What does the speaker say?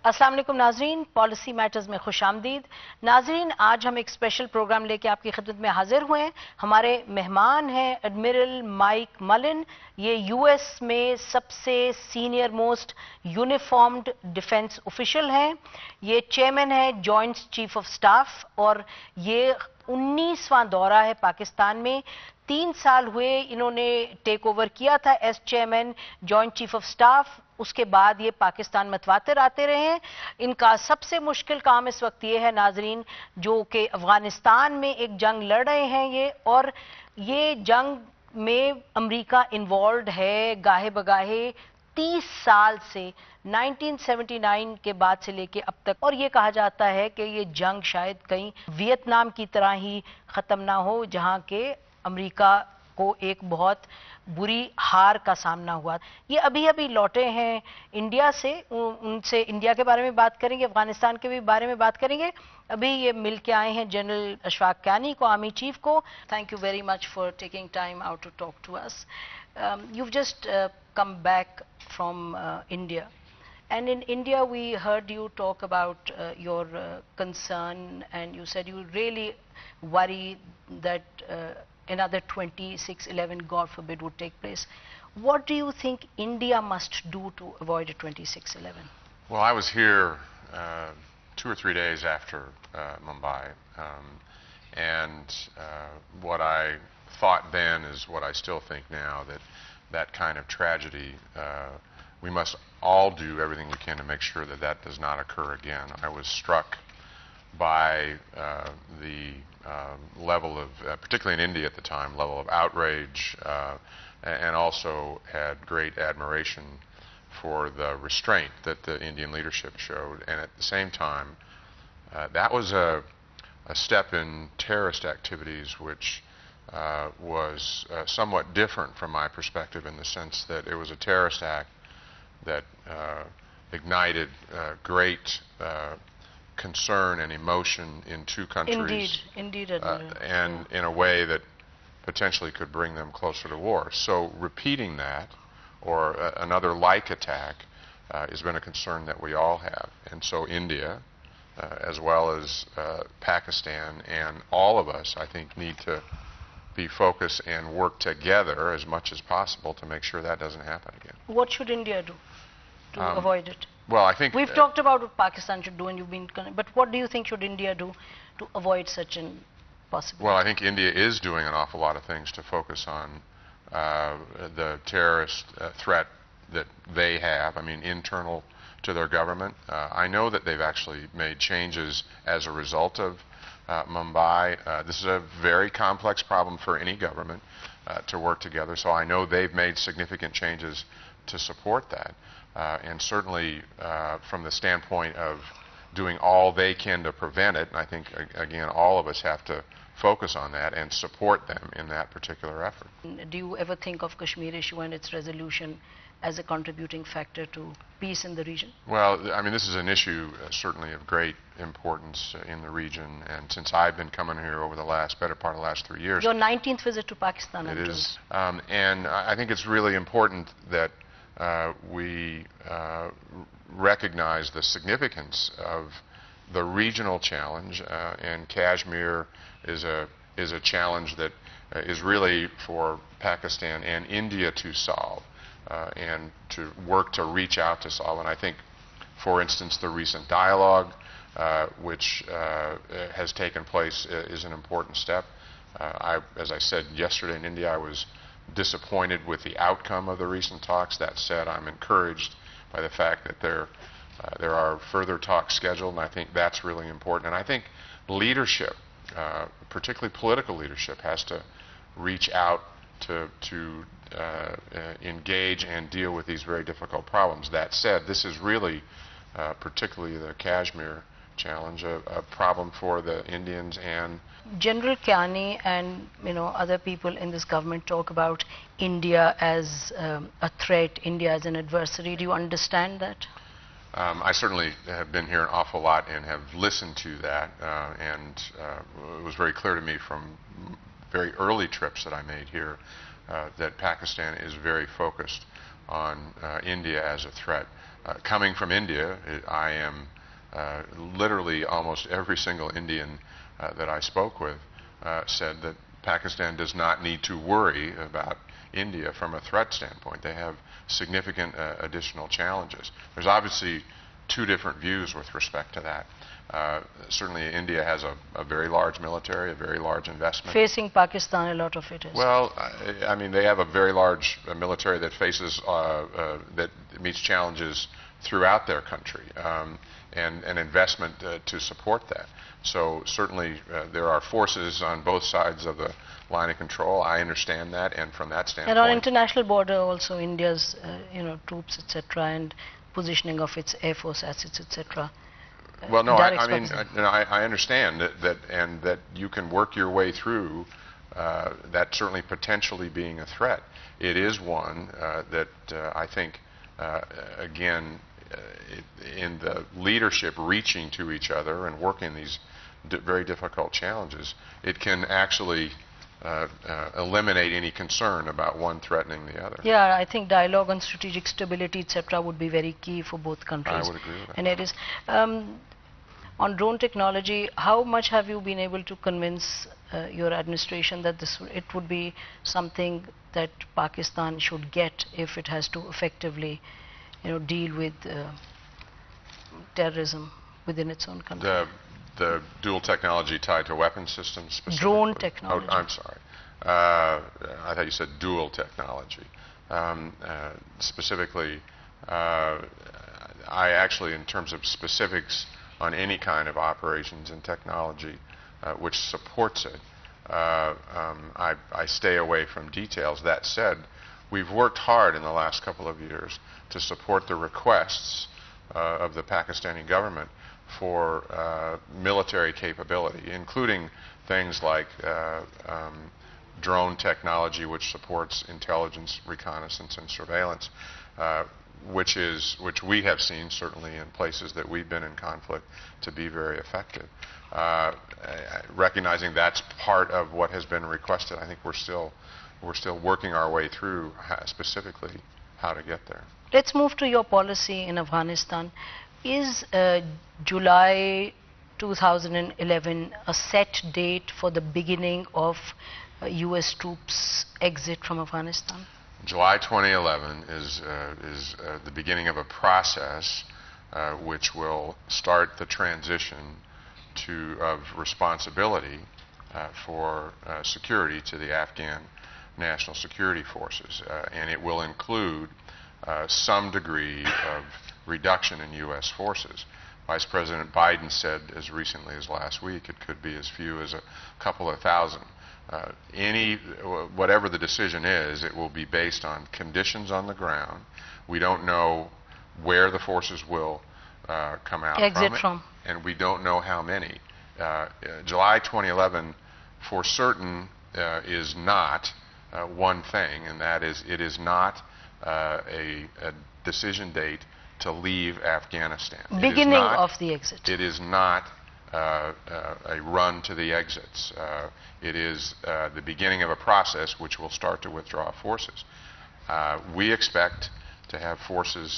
अस्सलाम वालेकुम नाजरीन, पॉलिसी मैटर्स में खुशामदीद। नाजरीन, आज हम एक स्पेशल प्रोग्राम लेके आपकी खिदमत में हाजिर हुए हैं। हमारे मेहमान हैं एडमिरल माइक मलन। ये यूएस में सबसे senior most uniformed defence official हैं। ये चेयरमैन है जॉइंट चीफ ऑफ स्टाफ और ये 19वां दौरा है पाकिस्तान में। 3 साल हुए इन्होंने टेक ओवर किया था as chairman joint chief of staff. उसके बाद ये पाकिस्तान मतवातिर आते रहे हैं। इनका सबसे मुश्किल काम इस वक्त ये है नाजरीन, जो कि अफगानिस्तान में एक जंग लड़ रहे हैं ये, और ये जंग में अमेरिका इन्वॉल्व है गाहे बगाहे 30 साल से, 1979 के बाद से लेके अब तक। और ये कहा जाता है कि ये जंग शायद कहीं वियतनाम की तरह ही खत्म ना हो, जहां के अमेरिका को एक बहुत बुरी हार का सामना हुआ। ये अभी अभी लौटे हैं इंडिया से। उनसे इंडिया के बारे में बात करेंगे, अफगानिस्तान के भी बारे में बात करेंगे। अभी ये मिल के आए हैं जनरल अशफाक कानी को, आर्मी चीफ को। Thank you very much for taking time out to talk to us. You've just come back from India, and in India we heard you talk about your concern, and you said you really worry that another 26/11, God forbid, would take place. What do you think India must do to avoid a 26/11? Well, I was here 2 or 3 days after Mumbai, and what I thought then is what I still think now, that kind of tragedy, we must all do everything we can to make sure that that does not occur again. I was struck by the level of, particularly in India at the time, level of outrage, and also had great admiration for the restraint that the Indian leadership showed. And at the same time, that was a step in terrorist activities which was somewhat different from my perspective, in the sense that it was a terrorist act that ignited great concern and emotion in two countries. Indeed, and in a way that potentially could bring them closer to war. So repeating that, or another like attack, has been a concern that we all have. And so India, as well as Pakistan, and all of us, I think, need to be focused and work together as much as possible to make sure that doesn't happen again. What should India do to avoid it? Well, I think we've talked about what Pakistan should do, and you've been, but what do you think should India do to avoid such an possibility? Well, I think India is doing an awful lot of things to focus on the terrorist threat that they have. I mean, internal to their government. I know that they've actually made changes as a result of Mumbai. This is a very complex problem for any government to work together, so I know they've made significant changes to support that. And certainly from the standpoint of doing all they can to prevent it, and I think, again, all of us have to focus on that and support them in that particular effort. Do you ever think of Kashmir issue and its resolution as a contributing factor to peace in the region? Well, I mean, this is an issue certainly of great importance in the region, and since I've been coming here over the better part of the last 3 years. Your 19th visit to Pakistan. It is, and I think it's really important that we recognize the significance of the regional challenge, and Kashmir is a challenge that is really for Pakistan and India to solve, and to work to reach out to solve. And I think, for instance, the recent dialogue which has taken place is an important step. As I said yesterday in India, I was disappointed with the outcome of the recent talks. That said, I'm encouraged by the fact that there are further talks scheduled, and I think that's really important. And I think leadership, particularly political leadership, has to reach out to engage and deal with these very difficult problems. That said, this is really, particularly the Kashmir challenge, a problem for the Indians. And General Kiani and other people in this government talk about India as a threat, India as an adversary. Do you understand that? I certainly have been here an awful lot and have listened to that, and it was very clear to me from very early trips that I made here that Pakistan is very focused on India as a threat. Coming from India, I am literally almost every single Indian that I spoke with said that Pakistan does not need to worry about India from a threat standpoint. They have significant additional challenges. There's obviously two different views with respect to that. Certainly India has a very large military, a very large investment. Facing Pakistan, a lot of it is. Well, I mean, they have a very large military that faces, that meets challenges throughout their country, and an investment to support that. So certainly there are forces on both sides of the line of control. I understand that, and from that standpoint. And on international border also, India's troops, etc., and positioning of its air force assets, etc. Well, no, I mean, I understand that you can work your way through that certainly potentially being a threat. It is one that I think, again, in the leadership reaching to each other and working these very difficult challenges, it can actually eliminate any concern about one threatening the other. Yeah, I think dialogue on strategic stability, etc., would be very key for both countries. I would agree with that. And it is. On drone technology, how much have you been able to convince your administration that it would be something that Pakistan should get if it has to effectively, deal with terrorism within its own country? The dual technology tied to weapon systems? Drone technology. Oh, I'm sorry. I thought you said dual technology. Specifically, I actually, in terms of specifics on any kind of operations and technology which supports it, I stay away from details. That said, we've worked hard in the last couple of years to support the requests of the Pakistani government for military capability, including things like drone technology, which supports intelligence, reconnaissance, and surveillance, which we have seen certainly in places that we've been in conflict to be very effective. Recognizing that's part of what has been requested, I think we're still working our way through specifically how to get there. Let's move to your policy in Afghanistan. Is July 2011 a set date for the beginning of U.S. troops' exit from Afghanistan? July 2011 is the beginning of a process which will start the transition of responsibility for security to the Afghan National Security Forces, and it will include some degree of reduction in U.S. forces. Vice President Biden said as recently as last week it could be as few as a couple of thousand. Whatever the decision is, it will be based on conditions on the ground. We don't know where the forces will come out from, and we don't know how many. July 2011 for certain is not one thing, and that is it is not a decision date to leave Afghanistan. Beginning of the exit. It is not a run to the exits. It is the beginning of a process which will start to withdraw forces. We expect to have forces